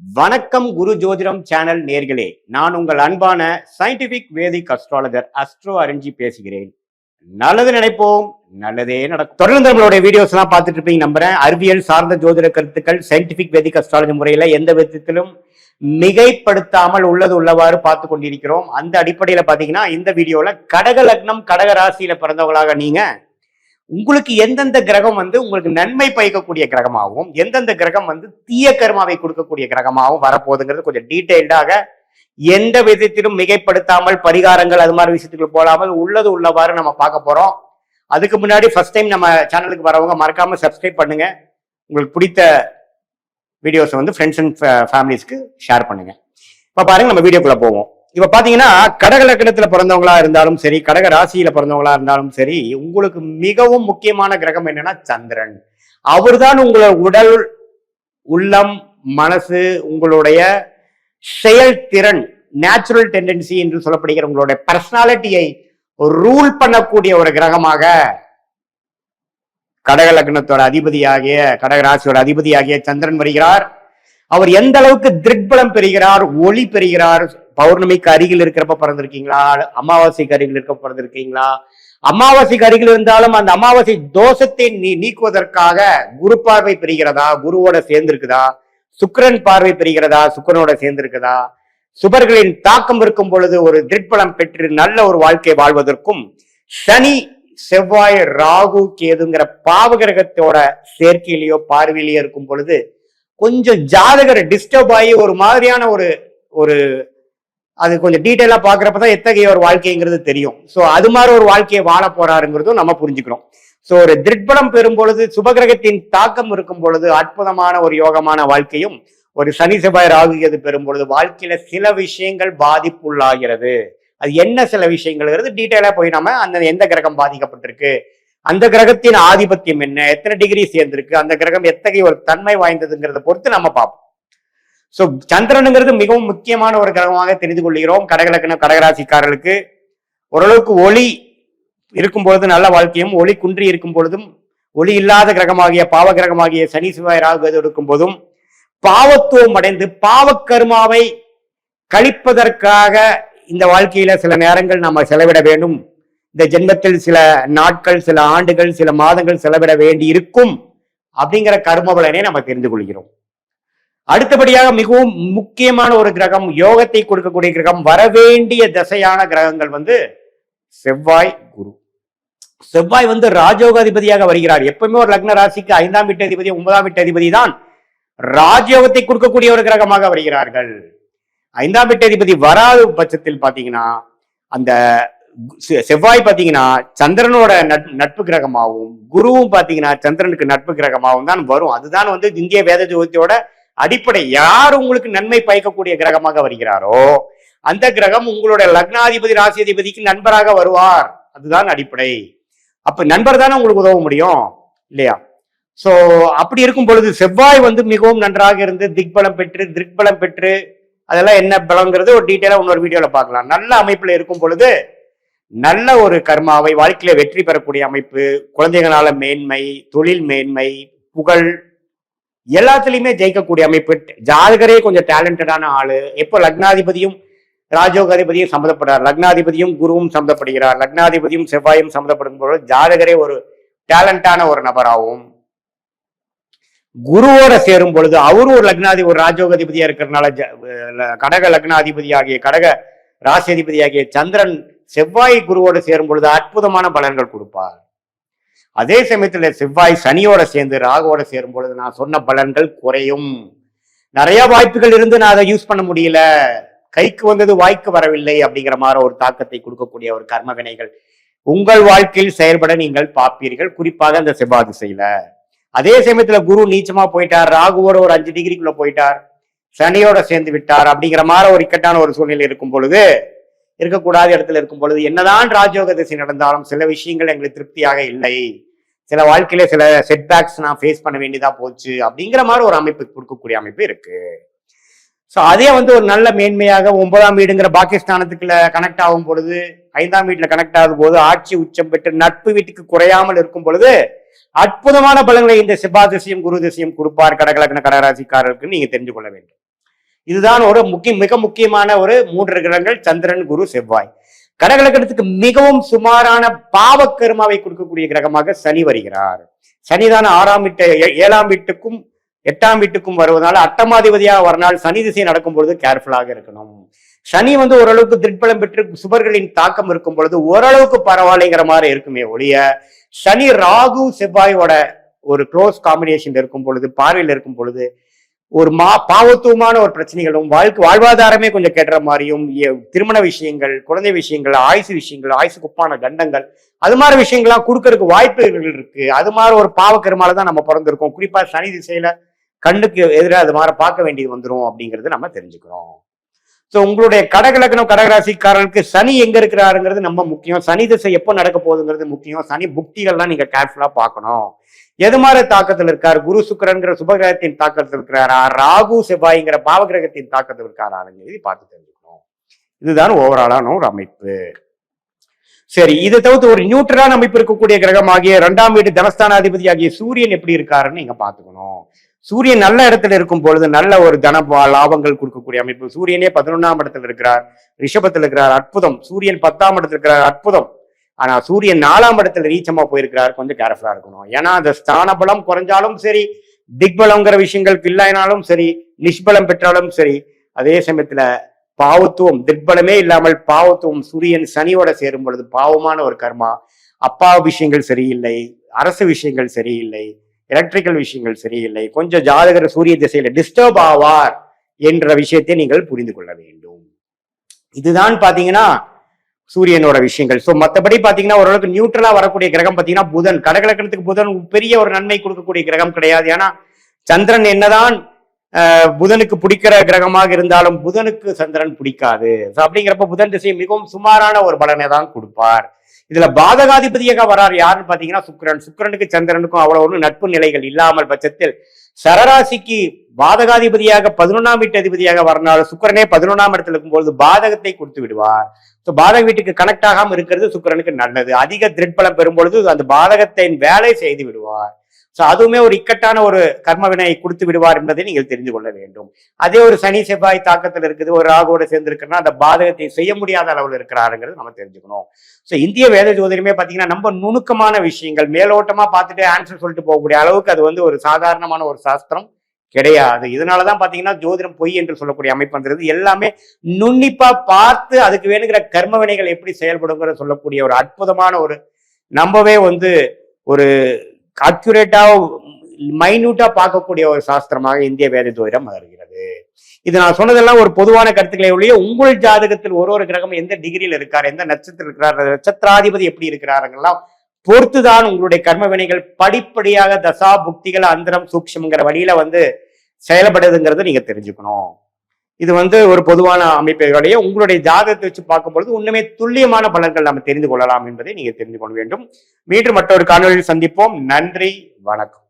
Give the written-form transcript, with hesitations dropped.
வணக்கம் குரு ஜோதிடம் சேனல் நேர்களே, நான் உங்கள் அன்பான சயின்டிபிக் வேதிக் அஸ்ட்ராலஜர் அஸ்ட்ரோ அரிஞ்சி பேசுகிறேன். நல்லது நினைப்போம், நல்லதே நடக்கும். தொடர்ந்து நம்மளுடைய வீடியோஸ் எல்லாம் பார்த்துட்டு இருப்பீங்க நம்புறேன். அறிவியல் சார்ந்த ஜோதிட கருத்துக்கள் சயின்டிபிக் வேதிக் அஸ்ட்ராலஜி முறையில எந்த விதத்திலும் மிகைப்படுத்தாமல் உள்ளது உள்ளவாறு பார்த்து கொண்டிருக்கிறோம். அந்த அடிப்படையில பாத்தீங்கன்னா இந்த வீடியோல கடக லக்னம் கடக ராசியில பிறந்தவங்களாக நீங்க உங்களுக்கு எந்தெந்த கிரகம் உங்களுக்கு நன்மை பயக்கக்கூடிய கிரகமாகவும் எந்தெந்த கிரகம் தீய கர்மாவை கொடுக்கக்கூடிய கிரகமாகவும் வரப்போகுதுங்கிறது கொஞ்சம் டீட்டெயில்டாக எந்த விதத்திலும் மிகைப்படுத்தாமல் பரிகாரங்கள் அது மாதிரி விஷயத்துக்கு போடாமல் உள்ளது உள்ளவாறு நம்ம பார்க்க போறோம். அதுக்கு முன்னாடி ஃபர்ஸ்ட் டைம் நம்ம சேனலுக்கு வரவங்க மறக்காம சப்ஸ்கிரைப் பண்ணுங்க. உங்களுக்கு பிடித்த வீடியோஸ் ஃப்ரெண்ட்ஸ் அண்ட் ஃபேமிலிஸ்க்கு ஷேர் பண்ணுங்க. இப்ப பாருங்க, நம்ம வீடியோக்குள்ள போவோம். இப்ப பாத்தீங்கன்னா கடக லக்னத்துல பிறந்தவங்களா இருந்தாலும் சரி, கடக ராசியில பிறந்தவங்களா இருந்தாலும் சரி, உங்களுக்கு மிகவும் முக்கியமான கிரகம் என்னன்னா சந்திரன். அவர்தான் உங்களோட உடல், உள்ளம், மனசு, உங்களுடைய செயல்திறன், நேச்சுரல் டெண்டன்சி என்று சொல்லப்படுகிற உங்களுடைய பர்சனாலிட்டியை ரூல் பண்ணக்கூடிய ஒரு கிரகமாக கடக லக்னத்தோட அதிபதியாகிய கடக ராசியோட அதிபதியாகிய சந்திரன் வருகிறார். அவர் எந்த அளவுக்கு திருட்பலம் பெறுகிறார், ஒளி பெறுகிறார். பௌர்ணமிக்கு அருகில் இருக்கிறப்ப பிறந்திருக்கீங்களா, அமாவாசைக்கு அருகில் இருக்க பிறந்திருக்கீங்களா, அமாவாசைக்கு அருகில் இருந்தாலும் அந்த அமாவாசை தோஷத்தை நீக்குவதற்காக குரு பார்வை பெறுகிறதா, குருவோட சேர்ந்திருக்குதா, சுக்கிரன் பார்வை பெறுகிறதா, சுக்கிரனோட சேர்ந்திருக்குதா, சுபர்களின் தாக்கம் இருக்கும் பொழுது ஒரு திருட்பலம் பெற்று நல்ல ஒரு வாழ்க்கை வாழ்வதற்கும் சனி செவ்வாய் ராகு கேதுங்கிற பாவகிரகத்தோட சேர்க்கையிலேயோ பார்வையிலேயோ இருக்கும் பொழுது கொஞ்சம் ஜாதகரை டிஸ்டர்ப் ஆகி ஒரு மாதிரியான ஒரு அது கொஞ்சம் டீட்டெயிலா பாக்குறப்பதான் எத்தகைய ஒரு வாழ்க்கைங்கிறது தெரியும். சோ அது மாதிரி ஒரு வாழ்க்கையை வாழ போறாருங்கிறதும் நம்ம புரிஞ்சுக்கிறோம். சோ ஒரு திருட்பலம் பெறும் பொழுது, சுபகிரகத்தின் தாக்கம் இருக்கும் பொழுது அற்புதமான ஒரு யோகமான வாழ்க்கையும், ஒரு சனி செவ்வாய் ராகு கேது பெறும் பொழுது வாழ்க்கையில சில விஷயங்கள் பாதிப்புள்ளாகிறது. அது என்ன சில விஷயங்கள்ங்கிறது டீட்டெயிலா போய் நம்ம அந்த எந்த கிரகம் பாதிக்கப்பட்டிருக்கு, அந்த கிரகத்தின் ஆதிபத்தியம் என்ன, எத்தனை டிகிரி சேர்ந்திருக்கு, அந்த கிரகம் எத்தகைய ஒரு தன்மை வாய்ந்ததுங்கிறத பொறுத்து நம்ம பார்ப்போம். சோ சந்திரனுங்கிறது மிகவும் முக்கியமான ஒரு கிரகமாக தெரிந்து கொள்கிறோம். கடகலக்கணம் கடகராசிக்காரர்களுக்கு ஓரளவுக்கு ஒளி இருக்கும் பொழுது நல்ல வாழ்க்கையும், ஒளி குன்றி இருக்கும் பொழுதும், ஒளி இல்லாத கிரகமாகிய பாவ கிரகமாகிய சனி செவ்வாய் ராகு இருக்கும் போதும் பாவத்துவம் அடைந்து பாவக்கர்மாவை கழிப்பதற்காக இந்த வாழ்க்கையில சில நேரங்கள் நம்ம செலவிட வேண்டும். இந்த ஜென்மத்தில் சில நாட்கள், சில ஆண்டுகள், சில மாதங்கள் செலவிட வேண்டி இருக்கும் அப்படிங்கிற கர்ம பலனை நம்ம தெரிந்து கொள்கிறோம். அடுத்தபடியாக மிகவும் முக்கியமான ஒரு கிரகம், யோகத்தை கொடுக்கக்கூடிய கிரகம், வரவேண்டிய தசையான கிரகங்கள் செவ்வாய் குரு. செவ்வாய் ராஜயோக அதிபதியாக வருகிறார். எப்பவுமே ஒரு லக்ன ராசிக்கு 5ஆம் வீட்டு அதிபதி 9ஆம் வீட்டு அதிபதி தான் ராஜயோகத்தை கொடுக்கக்கூடிய ஒரு கிரகமாக வருகிறார்கள். 5ஆம் வீட்டு அதிபதி வராத பட்சத்தில் பாத்தீங்கன்னா அந்த செவ்வாய் பாத்தீங்கன்னா சந்திரனோட நட்பு கிரகமாகவும், குருவும் பாத்தீங்கன்னா சந்திரனுக்கு நட்பு கிரகமாகவும் தான் வரும். அதுதான் இந்திய வேத ஜோதியோட அடிப்படை. யார் உங்களுக்கு நன்மை பயக்கக்கூடிய கிரகமாக வருகிறாரோ அந்த கிரகம் உங்களுடைய லக்னாதிபதி ராசி அதிபதிக்கு நண்பராக வருவார். அதுதான் அடிப்படை. அப்ப நண்பர் தானே உங்களுக்கு உதவ முடியும் இல்லையா? சோ அப்படி இருக்கும் பொழுது செவ்வாய் மிகவும் நன்றாக இருந்து திருக்பலம் பெற்று அதெல்லாம் என்ன பலங்கிறது ஒரு டீட்டெயிலா இன்னொரு வீடியோல பார்க்கலாம். நல்ல அமைப்புல இருக்கும் பொழுது நல்ல ஒரு கர்மாவை வாழ்க்கையில வெற்றி பெறக்கூடிய அமைப்பு, குழந்தைகளால மேன்மை, தொழில் மேன்மை, புகழ், எல்லாத்துலயுமே ஜெயிக்கக்கூடிய அமைப்பு. ஜாதகரே கொஞ்சம் டேலண்டடான ஆளு. எப்போ லக்னாதிபதியும் ராஜயோக அதிபதியும் சம்மந்தப்படுறார், லக்னாதிபதியும் குருவும் சம்மந்தப்படுகிறார், லக்னாதிபதியும் செவ்வாயும் சம்மந்தப்படும் பொழுது ஜாதகரே ஒரு டேலண்டான ஒரு நபராகவும், குருவோட சேரும் பொழுது அவரும் ஒரு லக்னாதிபதி ஒரு ராஜயோக அதிபதியா இருக்கிறதுனால கடக லக்னாதிபதி ஆகிய கடக ராசி அதிபதி ஆகிய சந்திரன் செவ்வாய் குருவோட சேரும் பொழுது அற்புதமான பலன்கள் கொடுப்பார். அதே சமயத்துல செவ்வாய் சனியோட சேர்ந்து ராகுவோட சேரும் பொழுது நான் சொன்ன பலன்கள் குறையும். நிறைய வாய்ப்புகள் இருந்து நான் அதை யூஸ் பண்ண முடியல, கைக்கு வந்தது வாய்க்கு வரவில்லை அப்படிங்கிற மாதிரி ஒரு தாக்கத்தை கொடுக்கக்கூடிய ஒரு கர்ம வினைகள் உங்கள் வாழ்க்கையில் செயல்பட நீங்கள் பார்ப்பீர்கள், குறிப்பாக அந்த செவ்வாய் திசையில. அதே சமயத்துல குரு நீச்சமா போயிட்டார், ராகுவோட ஒரு 5 டிகிரிக்குள்ள போயிட்டார், சனியோட சேர்ந்து விட்டார் அப்படிங்கிற மாதிரி ஒரு இக்கட்டான ஒரு சூழ்நிலை இருக்கும் பொழுது, இருக்கக்கூடாத இடத்துல இருக்கும் பொழுது என்னதான் ராஜயோக திசை நடந்தாலும் சில விஷயங்கள் எங்களுக்கு திருப்தியாக இல்லை, சில வாழ்க்கையில சில செட்பேக்ஸ் நான் ஃபேஸ் பண்ண வேண்டியதா போச்சு அப்படிங்கிற மாதிரி ஒரு அமைப்பு கொடுக்கக்கூடிய அமைப்பு இருக்கு. ஸோ அதே ஒரு நல்ல மேன்மையாக 9ஆம் வீடுங்கிற பாகிஸ்தானத்துக்குள்ள கனெக்ட் ஆகும் பொழுது, 5ஆம் வீட்டுல கனெக்ட் ஆகும் போது ஆட்சி உச்சம் பெற்று நட்பு வீட்டுக்கு குறையாமல் இருக்கும் பொழுது அற்புதமான பலன்களை இந்த செவ்வாய் திசையும் குரு திசையும் கொடுப்பார் கடகலக்ன கடகராசிக்காரருக்கு நீங்க தெரிஞ்சு கொள்ள வேண்டும். இதுதான் ஒரு மிக முக்கியமான ஒரு 3 கிரகங்கள், சந்திரன், குரு, செவ்வாய். கடகலக்கணத்துக்கு மிகவும் சுமாரான பாவக்கர்மாவை கொடுக்கக்கூடிய கிரகமாக சனி வருகிறார். சனிதான் 6ஆம் வீட்டு 7ஆம் வீட்டுக்கும் 8ஆம் வீட்டுக்கும் வருவதனால அட்டமாதிபதியாக வரனால் சனி திசை நடக்கும் பொழுது கேர்ஃபுல்லாக இருக்கணும். சனி ஓரளவுக்கு திருப்பலம் பெற்று சுபர்களின் தாக்கம் இருக்கும் பொழுது ஓரளவுக்கு பரவாயில்லைங்கிற மாதிரி இருக்குமே ஒழிய, சனி ராகு செவ்வாயோட ஒரு க்ளோஸ் காம்பினேஷன் இருக்கும் பொழுது, பார்வையில் இருக்கும் பொழுது ஒரு பாவத்துவமான ஒரு பிரச்சனைகளும், வாழ்வாதாரமே கொஞ்சம் கெடுற மாதிரியும், திருமண விஷயங்கள், குழந்தை விஷயங்கள், ஆயுசு விஷயங்கள், ஆயுசுக்கு ஒப்பான கண்டங்கள், அது மாதிரி விஷயங்கள்லாம் கொடுக்கறதுக்கு வாய்ப்புகள் இருக்கு. அது மாதிரி ஒரு பாவக்கருமாலதான் நம்ம பிறந்திருக்கோம். குறிப்பா சனி திசையில கண்ணுக்கு எதிராக அது மாதிரி பார்க்க வேண்டியது வந்துடும் அப்படிங்கறது நம்ம தெரிஞ்சுக்கிறோம். ஸோ உங்களுடைய கடகலக்கணம் கடகராசிக்காரர்களுக்கு சனி எங்க இருக்கிறாருங்கிறது நம்ம முக்கியம். சனி திசை எப்போ நடக்க போகுதுங்கிறது முக்கியம். சனி புக்திகள்லாம் நீங்க கேர்ஃபுல்லா பார்க்கணும். எது மாதிரி தாக்கத்தில் இருக்கார்? குரு சுக்கிரன்கிற சுபகிரகத்தின் தாக்கத்தில் இருக்கிறாரா, ராகு செவ்வாய்ங்கிற பாவகிரகத்தின் தாக்கத்தில் இருக்காரான்னு பார்த்து தெரிஞ்சுக்கணும். இதுதான் ஓவராலான ஒரு அமைப்பு. சரி, இதை தவிர்த்து ஒரு நியூட்ரலான அமைப்பு இருக்கக்கூடிய கிரகம் ஆகிய 2ஆம் வீட்டு தனஸ்தானாதிபதி ஆகிய சூரியன் எப்படி இருக்காருன்னு நீங்க பாத்துக்கணும். சூரியன் நல்ல இடத்துல இருக்கும் பொழுது நல்ல ஒரு லாபங்கள் கொடுக்கக்கூடிய அமைப்பு. சூரியனே 11ஆம் இடத்துல இருக்கிறார், ரிஷபத்தில் இருக்கிறார், அற்புதம். சூரியன் 10ஆம் இடத்துல இருக்கிறார், அற்புதம். ஆனா சூரியன் 4ஆம் இடத்துல ரீச்சமா போயிருக்கிறார், கொஞ்சம் கேர்ஃபுல்லா இருக்கணும். ஏன்னா அந்த ஸ்தான பலம் குறைஞ்சாலும் சரி, திக்பலம்ங்கிற விஷயங்களுக்கு இல்லைனாலும் சரி, நிஷ்பலம் பெற்றாலும் சரி, அதே சமயத்துல பாவத்துவம், திக்பலமே இல்லாமல் பாவத்துவம் சூரியன் சனியோட சேரும் பொழுது பாவமான ஒரு கர்மா. அப்பா விஷயங்கள் சரியில்லை, அரசு விஷயங்கள் சரியில்லை, எலக்ட்ரிக்கல் விஷயங்கள் சரியில்லை, கொஞ்சம் ஜாதகர் சூரிய திசையில டிஸ்டர்ப் ஆவார் என்ற விஷயத்தை நீங்கள் புரிந்து கொள்ள வேண்டும். இதுதான் பாத்தீங்கன்னா சூரியனோட விஷயங்கள். சோ மத்தபடி பாத்தீங்கன்னா ஓரளவுக்கு நியூட்ரலா வரக்கூடிய கிரகம் பாத்தீங்கன்னா புதன். கடகலக்கணத்துக்கு புதன் பெரிய ஒரு நன்மை கொடுக்கக்கூடிய கிரகம் கிடையாது. ஏன்னா சந்திரன் என்னதான் புதனுக்கு பிடிக்கிற கிரகமாக இருந்தாலும் புதனுக்கு சந்திரன் பிடிக்காது. அப்படிங்கிறப்ப புதன் திசை மிகவும் சுமாரான ஒரு பலனை தான் கொடுப்பார். இதுல பாதகாதிபதியாக வரார் யாருன்னு பாத்தீங்கன்னா சுக்கிரன். சுக்கிரனுக்கு சந்திரனுக்கும் அவ்வளவு ஒன்றும் நட்பு நிலைகள் இல்லாமல் பட்சத்தில் சரராசிக்கு பாதகாதிபதியாக 11ஆம் வீட்டு அதிபதியாக வரனாலும் சுக்கிரனே 11ஆம் இடத்துல இருக்கும்போது பாதகத்தை கொடுத்து விடுவார். பாதக வீட்டுக்கு கனெக்ட் ஆகாம இருக்கிறது சுக்கிரனுக்கு நல்லது. அதிக திருட்பலம் பெறும்பொழுது அந்த பாதகத்தை வேலை செய்து விடுவார். அதுவுமே ஒரு இக்கட்டான ஒரு கர்ம வினையை கொடுத்து விடுவார் என்பதை நீங்கள் தெரிந்து கொள்ள வேண்டும். அதே ஒரு சனி செவ்வாய் தாக்கத்தில் இருக்குது, ஒரு ராகுவோட சேர்ந்து இருக்குன்னா அந்த பாதகத்தை செய்ய முடியாத அளவில் இருக்கிறாருங்கிறது நம்ம தெரிஞ்சுக்கணும். இந்திய வேத ஜோதிடமே பாத்தீங்கன்னா நம்ம நுணுக்கமான விஷயங்கள் மேலோட்டமா பார்த்துட்டு ஆன்சர் சொல்லிட்டு போகக்கூடிய அளவுக்கு அது ஒரு சாதாரணமான ஒரு சாஸ்திரம் கிடையாது. இதனாலதான் பாத்தீங்கன்னா ஜோதிடம் பொய் என்று சொல்லக்கூடிய அமைப்பு வந்துருது. எல்லாமே நுண்ணிப்பா பார்த்து அதுக்கு வேணுங்கிற கர்ம வினைகள் எப்படி செயல்படுங்கிற சொல்லக்கூடிய ஒரு அற்புதமான ஒரு நம்பவே ஒரு அக்யூரேட்டா மைன்யூட்டா பார்க்கக்கூடிய ஒரு சாஸ்திரமாக இந்திய வேத ஜோதிடம் வருகிறது. இது நான் சொன்னதெல்லாம் ஒரு பொதுவான கருத்துக்களை ஒழிய உங்கள் ஜாதகத்தில் ஒரு கிரகம் எந்த டிகிரியில் இருக்கார், எந்த நட்சத்திரம் இருக்கிறார், நட்சத்திராதிபதி எப்படி இருக்கிறாருங்கெல்லாம் பொறுத்துதான் உங்களுடைய கர்ம வினைகள் படிப்படியாக தசா புக்திகள் அந்தரம் சூக்ஷம்ங்கிற வழியில செயல்படுதுங்கிறத நீங்க தெரிஞ்சுக்கணும். இது ஒரு பொதுவான அமைப்புகளுடைய உங்களுடைய ஜாதகத்தை வச்சு பார்க்கும்பொழுது உண்மையே துல்லியமான பலன்கள் நம்ம தெரிந்து கொள்ளலாம் என்பதை நீங்க தெரிந்து கொள்ள வேண்டும். மீண்டும் மற்றொரு காணொலியில் சந்திப்போம். நன்றி, வணக்கம்.